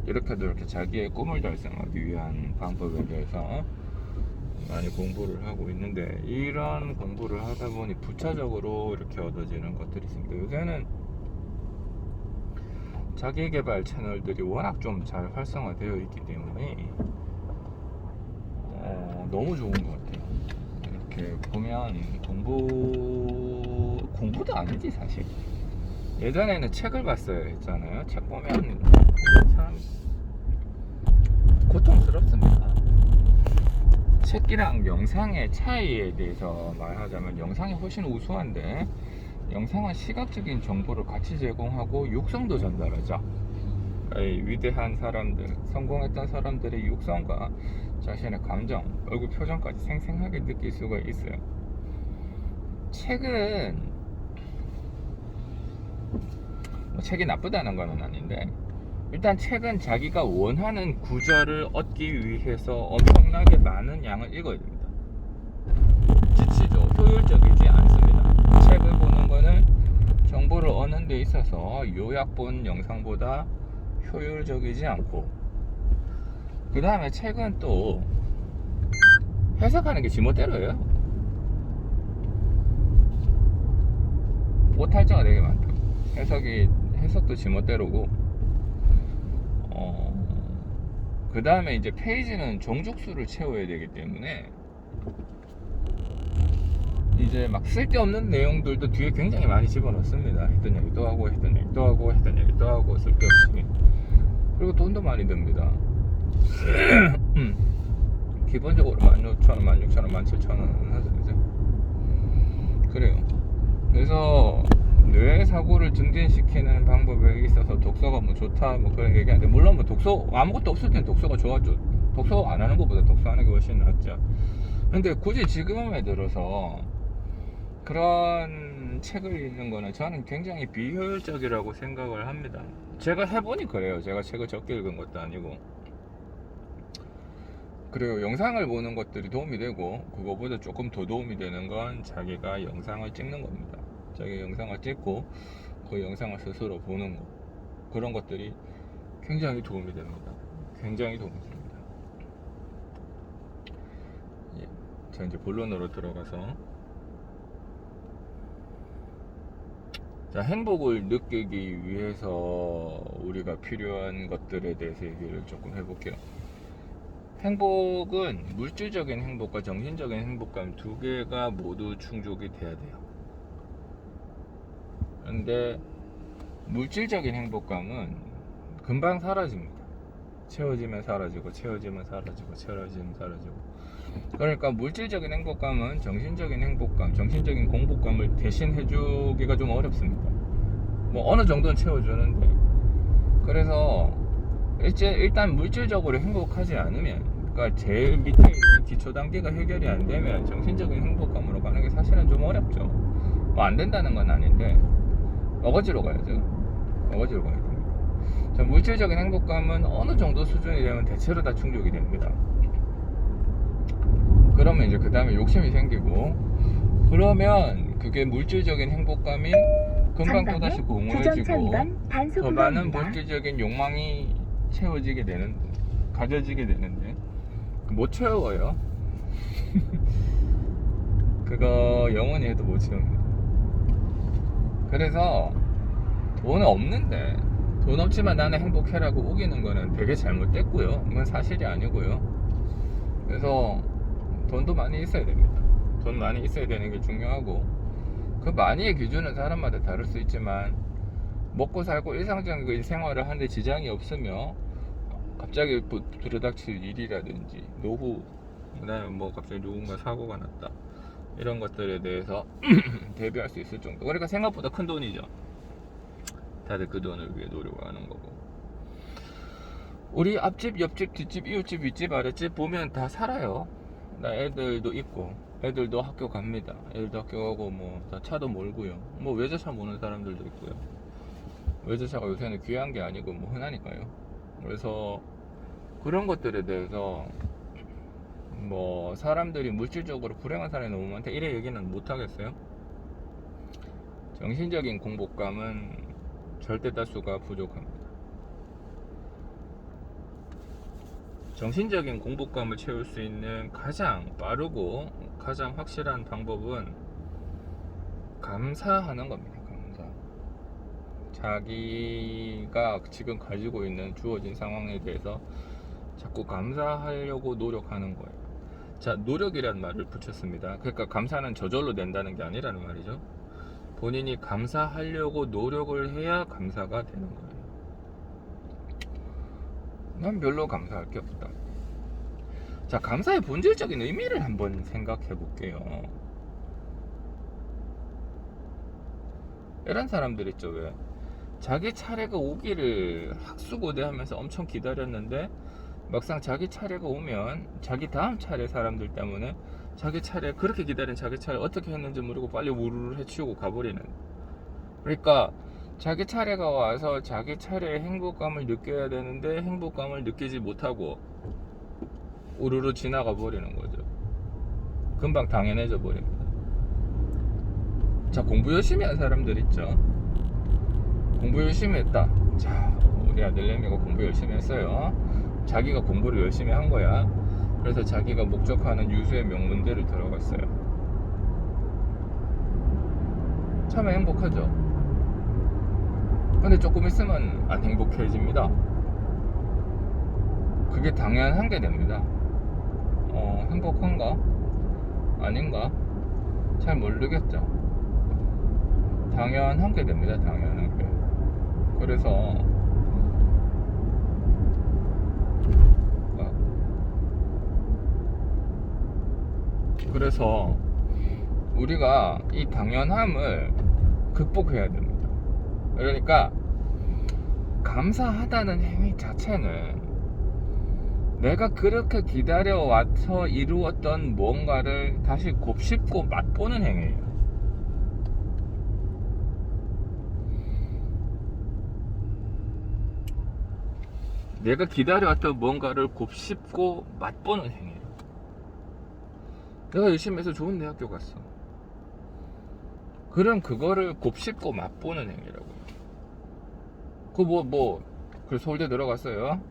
이렇게도 이렇게 자기의 꿈을 달성하기 위한 방법에 대해서 많이 공부를 하고 있는데, 이런 공부를 하다 보니 부차적으로 이렇게 얻어지는 것들이 있습니다. 요새는 자기개발 채널들이 워낙 좀 잘 활성화되어 있기 때문에 너무 좋은 것 같아요. 이렇게 보면 공부도 아니지 사실. 예전에는 책을 봤어야 했잖아요. 책 보면 참 고통스럽습니다. 책이랑 영상의 차이에 대해서 말하자면, 영상이 훨씬 우수한데 영상은 시각적인 정보를 같이 제공하고 육성도 전달하죠. 위대한 사람들, 성공했던 사람들의 육성과 자신의 감정, 얼굴 표정까지 생생하게 느낄 수가 있어요. 책은 책이 나쁘다는 건 아닌데, 일단 책은 자기가 원하는 구절을 얻기 위해서 엄청나게 많은 양을 읽어야 됩니다. 지치죠. 효율적이지 않습니다. 책을 보는 거는 정보를 얻는 데 있어서 요약본 영상보다 효율적이지 않고, 그 다음에 책은 또 해석하는 게 지멋대로예요. 오탈자가 되게 많다. 해석도 지멋대로고, 그 다음에 이제 페이지는 정족수를 채워야 되기 때문에 이제 막 쓸데없는 내용들도 뒤에 굉장히 많이 집어넣습니다. 했던 얘기 또 하고, 했던 얘기 또 하고, 했던 얘기 또 하고, 쓸데없이. 그리고 돈도 많이 듭니다. 기본적으로 16,000원, 16,000원, 17,000원 하죠, 이제. 그래요. 그래서 뇌 사고를 증진시키는 방법에 있어서 독서가 뭐 좋다 뭐 그런 얘기하는데, 물론 뭐 독서 아무것도 없을 땐 독서가 좋았죠. 독서 안 하는 것보다 독서하는 게 훨씬 낫죠. 근데 굳이 지금에 들어서 그런 책을 읽는 거는 저는 굉장히 비효율적이라고 생각을 합니다. 제가 해보니 그래요. 제가 책을 적게 읽은 것도 아니고. 그리고 영상을 보는 것들이 도움이 되고, 그거보다 조금 더 도움이 되는 건 자기가 영상을 찍는 겁니다. 자기가 영상을 찍고 그 영상을 스스로 보는 거, 그런 것들이 굉장히 도움이 됩니다. 굉장히 도움이 됩니다. 예, 자 이제 본론으로 들어가서, 자, 행복을 느끼기 위해서 우리가 필요한 것들에 대해서 얘기를 조금 해볼게요. 행복은 물질적인 행복과 정신적인 행복감 두 개가 모두 충족이 돼야 돼요. 근데 물질적인 행복감은 금방 사라집니다. 채워지면 사라지고, 채워지면 사라지고, 채워지면 사라지고. 그러니까 물질적인 행복감은 정신적인 행복감, 정신적인 공복감을 대신해주기가 좀 어렵습니다. 뭐 어느 정도는 채워주는데, 그래서 일단 물질적으로 행복하지 않으면, 그러니까 제일 밑에 있는 기초 단계가 해결이 안 되면 정신적인 행복감으로 가는 게 사실은 좀 어렵죠. 뭐 안 된다는 건 아닌데 어거지로 가야죠. 어거지로 가야 됩니다. 자, 물질적인 행복감은 어느 정도 수준이 되면 대체로 다 충족이 됩니다. 그러면 이제 그 다음에 욕심이 생기고, 그러면 그게 물질적인 행복감인 금방 또다시 공허해지고, 더 많은 물질적인 욕망이 가져지게 되는데 못 채워요. 그거 영원히 해도 못 채웁니다. 그래서 돈 없는데, 돈 없지만 나는 행복해라고 우기는 거는 되게 잘못됐고요. 그건 사실이 아니고요. 그래서 돈도 많이 있어야 됩니다. 돈 많이 있어야 되는 게 중요하고, 그 많이의 기준은 사람마다 다를 수 있지만, 먹고 살고 일상적인 생활을 하는데 지장이 없으며 갑자기 들어닥칠 일이라든지 노후, 그다음에 뭐 갑자기 누군가 사고가 났다, 이런 것들에 대해서 대비할 수 있을 정도. 그러니까 생각보다 큰 돈이죠. 다들 그 돈을 위해 노력하는 거고. 우리 앞집, 옆집, 뒷집, 이웃집, 윗집, 아랫집 보면 다 살아요. 나 애들도 있고, 애들도 학교 갑니다. 애들도 학교 가고, 뭐 다 차도 몰고요. 뭐 외제차 모는 사람들도 있고요. 외제차가 요새는 귀한 게 아니고 뭐 흔하니까요. 그래서 그런 것들에 대해서 뭐 사람들이 물질적으로 불행한 사람이 너무 많다 이래 얘기는 못 하겠어요. 정신적인 공복감은 절대 다수가 부족합니다. 정신적인 공복감을 채울 수 있는 가장 빠르고 가장 확실한 방법은 감사하는 겁니다. 감사. 자기가 지금 가지고 있는 주어진 상황에 대해서 자꾸 감사하려고 노력하는 거예요. 자, 노력이라는 말을 붙였습니다. 그러니까 감사는 저절로 된다는 게 아니라는 말이죠. 본인이 감사하려고 노력을 해야 감사가 되는 거예요. 난 별로 감사할 게 없다. 자, 감사의 본질적인 의미를 한번 생각해 볼게요. 이런 사람들 있죠. 왜 자기 차례가 오기를 학수고대하면서 엄청 기다렸는데 막상 자기 차례가 오면 자기 다음 차례 사람들 때문에 자기 차례, 그렇게 기다린 자기 차례 어떻게 했는지 모르고 빨리 우르르 해치우고 가버리는. 그러니까 자기 차례가 와서 자기 차례의 행복감을 느껴야 되는데 행복감을 느끼지 못하고 우르르 지나가 버리는 거죠. 금방 당연해져 버립니다. 자, 공부 열심히 한 사람들 있죠. 공부 열심히 했다. 자, 우리 아들내미가 공부 열심히 했어요. 자기가 공부를 열심히 한 거야. 그래서 자기가 목적하는 유수의 명문대를 들어갔어요. 처음에 행복하죠. 근데 조금 있으면 안 행복해집니다. 그게 당연한 게 됩니다. 행복한가? 아닌가? 잘 모르겠죠. 당연한 게 됩니다. 당연한 게. 그래서 우리가 이 당연함을 극복해야 됩니다. 그러니까 감사하다는 행위 자체는 내가 그렇게 기다려와서 이루었던 뭔가를 다시 곱씹고 맛보는 행위예요. 내가 기다려왔던 뭔가를 곱씹고 맛보는 행위예요. 내가 열심히 해서 좋은 대학교 갔어. 그럼 그거를 곱씹고 맛보는 행위라고요. 그래서 서울대 들어갔어요.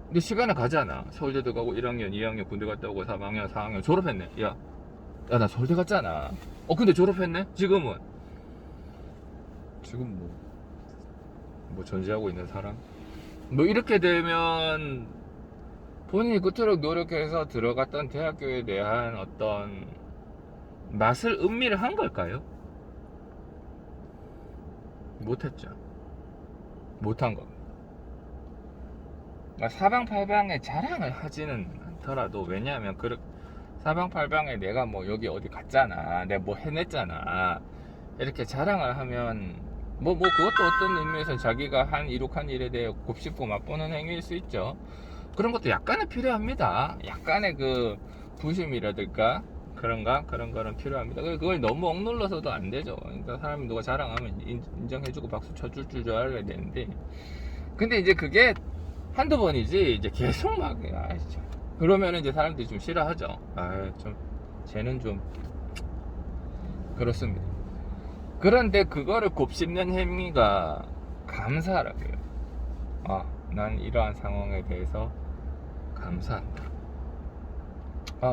근데 시간은 가잖아. 서울대 들어가고 1학년, 2학년 군대 갔다 오고 3학년, 4학년 졸업했네. 야, 나 서울대 갔잖아. 근데 졸업했네? 지금 전시하고 있는 사람? 이렇게 되면 본인이 그토록 노력해서 들어갔던 대학교에 대한 어떤 맛을 음미를 한 걸까요? 못했죠. 못한 겁니다. 사방팔방에 자랑을 하지는 않더라도, 왜냐하면 사방팔방에 내가 여기 어디 갔잖아, 내가 뭐 해냈잖아, 이렇게 자랑을 하면 그것도 어떤 의미에서 자기가 이룩한 일에 대해 곱씹고 맛보는 행위일 수 있죠. 그런 것도 약간은 필요합니다. 약간의 그 부심이라든가 그런 거는 필요합니다. 그걸 너무 억눌러서도 안 되죠. 그러니까 사람이 누가 자랑하면 인정해주고 박수 쳐줄 줄 알아야 되는데, 근데 이제 그게 한두 번이지 이제 계속 그러면 이제 사람들이 좀 싫어하죠. 쟤는 좀 그렇습니다. 그런데 그거를 곱씹는 행위가 감사라고요. 난 이러한 상황에 대해서 감사한다.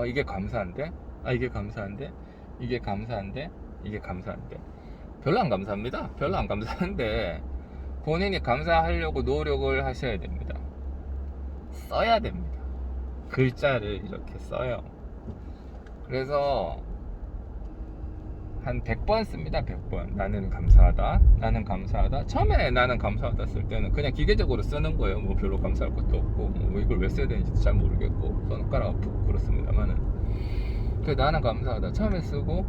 이게 감사한데? 이게 감사한데? 이게 감사한데? 이게 감사한데? 별로 안 감사합니다. 별로 안 감사한데 본인이 감사하려고 노력을 하셔야 됩니다. 써야 됩니다. 글자를 이렇게 써요. 그래서 한 100번 씁니다. 100번. 나는 감사하다. 나는 감사하다. 처음에 나는 감사하다 쓸 때는 그냥 기계적으로 쓰는 거예요. 별로 감사할 것도 없고, 이걸 왜 써야 되는지 잘 모르겠고, 손가락 아프고 그렇습니다만은. 그래서 나는 감사하다 처음에 쓰고,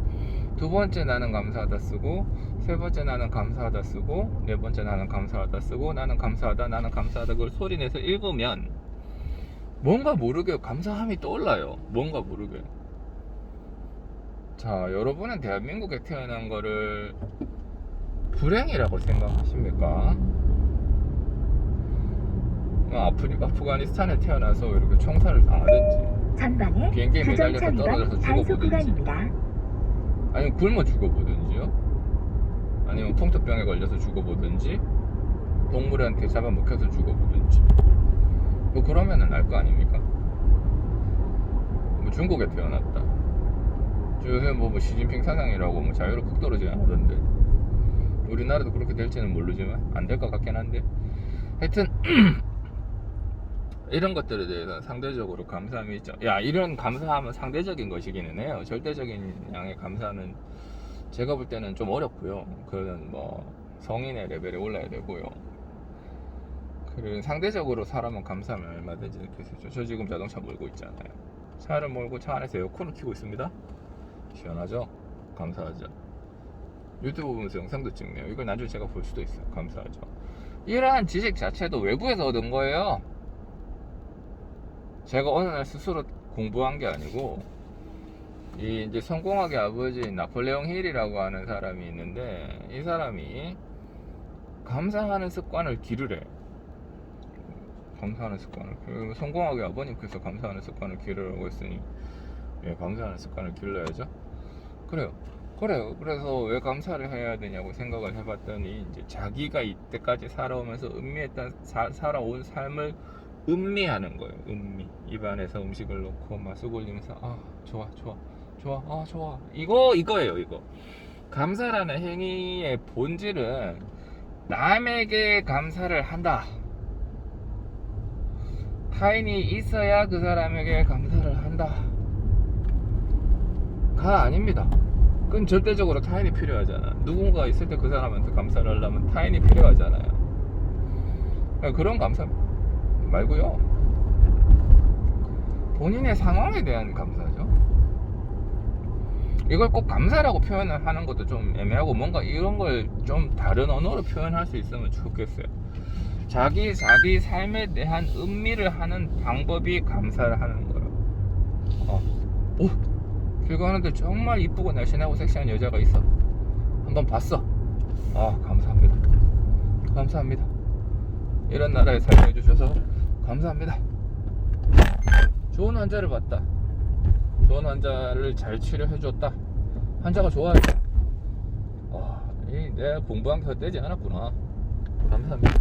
두 번째 나는 감사하다 쓰고, 세 번째 나는 감사하다 쓰고, 네 번째 나는 감사하다 쓰고, 나는 감사하다 그걸 소리내서 읽으면 뭔가 모르게 감사함이 떠올라요. 뭔가 모르게. 자, 여러분은 대한민국에 태어난 거를 불행이라고 생각하십니까? 아프가니스탄에 태어나서 이렇게 총살을 당하든지, 비행기에 매달려서 떨어져서 죽어보든지, 아니면 굶어 죽어보든지요, 아니면 풍토병에 걸려서 죽어보든지, 동물한테 잡아먹혀서 죽어보든지, 그러면은 알 거 아닙니까? 중국에 태어났다. 요새 뭐 시진핑 사상이라고 뭐 자유를 쿡 떨어지지 않던데. 우리나라도 그렇게 될지는 모르지만 안 될 것 같긴 한데, 하여튼 이런 것들에 대해서 상대적으로 감사함이 있죠. 야, 이런 감사함은 상대적인 것이기는 해요. 절대적인 양의 감사는 제가 볼 때는 좀 어렵고요. 그건 뭐 성인의 레벨에 올라야 되고요. 그리고 상대적으로 사람은 감사함을 얼마든지 느낄 수 있죠. 저 지금 자동차 몰고 있잖아요. 차를 몰고 차 안에서 에어컨을 켜고 있습니다. 시원하죠? 감사하죠. 유튜브 보면서 영상도 찍네요. 이걸 나중에 제가 볼 수도 있어요. 감사하죠. 이러한 지식 자체도 외부에서 얻은 거예요. 제가 어느 날 스스로 공부한 게 아니고, 이 이제 성공학의 아버지인 나폴레옹 힐이라고 하는 사람이 있는데, 이 사람이 감사하는 습관을 기르래. 감사하는 습관을. 그리고 성공학의 아버님께서 감사하는 습관을 기르라고 했으니, 예, 감사하는 습관을 길러야죠. 그래요. 그래서 왜 감사를 해야 되냐고 생각을 해봤더니, 이제 자기가 이때까지 살아오면서 살아온 삶을 음미하는 거예요. 음미. 입안에서 음식을 놓고 맛을 올리면서, 아, 좋아, 아, 좋아. 이거예요, 이거. 감사라는 행위의 본질은 남에게 감사를 한다. 타인이 있어야 그 사람에게 감사를 한다. 가 아닙니다. 그건 절대적으로 타인이 필요하잖아. 누군가 있을 때 그 사람한테 감사를 하려면 타인이 필요하잖아요. 그러니까 그런 감사 말고요, 본인의 상황에 대한 감사죠. 이걸 꼭 감사라고 표현을 하는 것도 좀 애매하고, 뭔가 이런 걸 좀 다른 언어로 표현할 수 있으면 좋겠어요. 자기 삶에 대한 음미를 하는 방법이 감사를 하는 거예요. 오, 길 가는데 정말 이쁘고 날씬하고 섹시한 여자가 있어. 한번 봤어. 아, 감사합니다. 이런 나라에 살게 해주셔서 감사합니다. 좋은 환자를 봤다. 좋은 환자를 잘 치료해줬다. 환자가 좋아요. 내가 공부한 게 헛되지 않았구나. 감사합니다.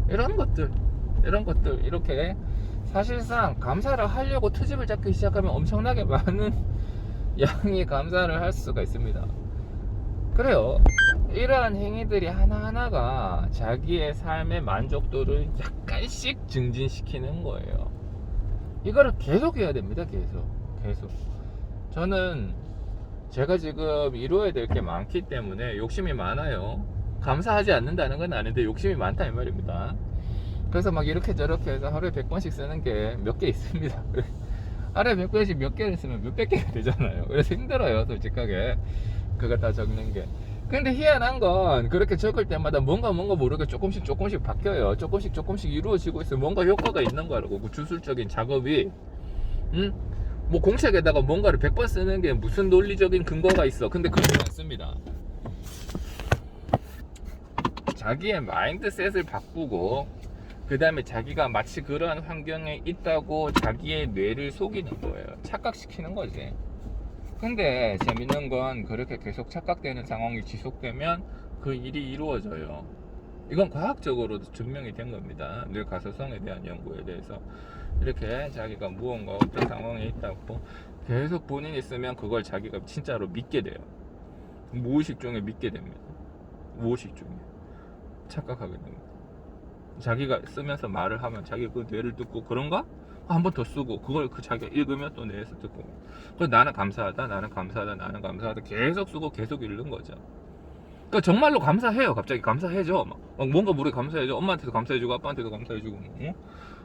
이런 것들 이렇게 사실상 감사를 하려고 트집을 잡기 시작하면 엄청나게 많은 양의 감사를 할 수가 있습니다. 그래요. 이러한 행위들이 하나하나가 자기의 삶의 만족도를 약간씩 증진시키는 거예요. 이거를 계속 해야 됩니다. 계속. 저는 제가 지금 이루어야 될 게 많기 때문에 욕심이 많아요. 감사하지 않는다는 건 아닌데 욕심이 많다 이 말입니다. 그래서 막 이렇게 저렇게 해서 하루에 100번씩 쓰는 게 몇 개 있습니다. 하루에 100번씩 몇 개를 쓰면 몇백 개가 되잖아요. 그래서 힘들어요, 솔직하게. 그거 다 적는 게. 근데 희한한 건 그렇게 적을 때마다 뭔가 모르게 조금씩 바뀌어요. 조금씩 이루어지고 있어요. 뭔가 효과가 있는 거라고. 그 주술적인 작업이. 뭐 공책에다가 뭔가를 100번 쓰는 게 무슨 논리적인 근거가 있어. 근데 그렇지 않습니다. 자기의 마인드셋을 바꾸고, 그 다음에 자기가 마치 그러한 환경에 있다고 자기의 뇌를 속이는 거예요. 착각시키는 거지. 근데 재밌는 건 그렇게 계속 착각되는 상황이 지속되면 그 일이 이루어져요. 이건 과학적으로도 증명이 된 겁니다. 뇌 가소성에 대한 연구에 대해서. 이렇게 자기가 무언가 어떤 상황에 있다고 계속 본인이 있으면 그걸 자기가 진짜로 믿게 돼요. 무의식 중에 믿게 됩니다. 무의식 중에 착각하게 됩니다. 자기가 쓰면서 말을 하면 자기 그 뇌를 듣고, 그런가? 한 번 더 쓰고, 그걸 자기가 읽으면 또 뇌에서 듣고, 그래서 나는 감사하다 계속 쓰고 계속 읽는 거죠. 그러니까 정말로 감사해요. 갑자기 감사해져. 막 뭔가 모르게 감사해져. 엄마한테도 감사해주고 아빠한테도 감사해주고,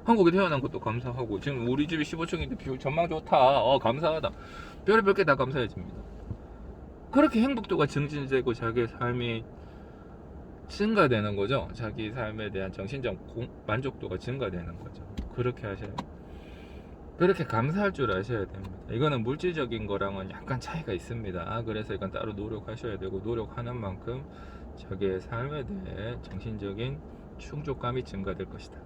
한국에 태어난 것도 감사하고, 지금 우리 집이 15층인데 전망 좋다. 감사하다. 별의별 게 다 감사해집니다. 그렇게 행복도가 증진되고 자기의 삶이 증가되는 거죠. 자기 삶에 대한 정신적 만족도가 증가되는 거죠. 그렇게 하셔야 돼요. 그렇게 감사할 줄 아셔야 됩니다. 이거는 물질적인 거랑은 약간 차이가 있습니다. 그래서 이건 따로 노력하셔야 되고, 노력하는 만큼 자기의 삶에 대해 정신적인 충족감이 증가될 것이다.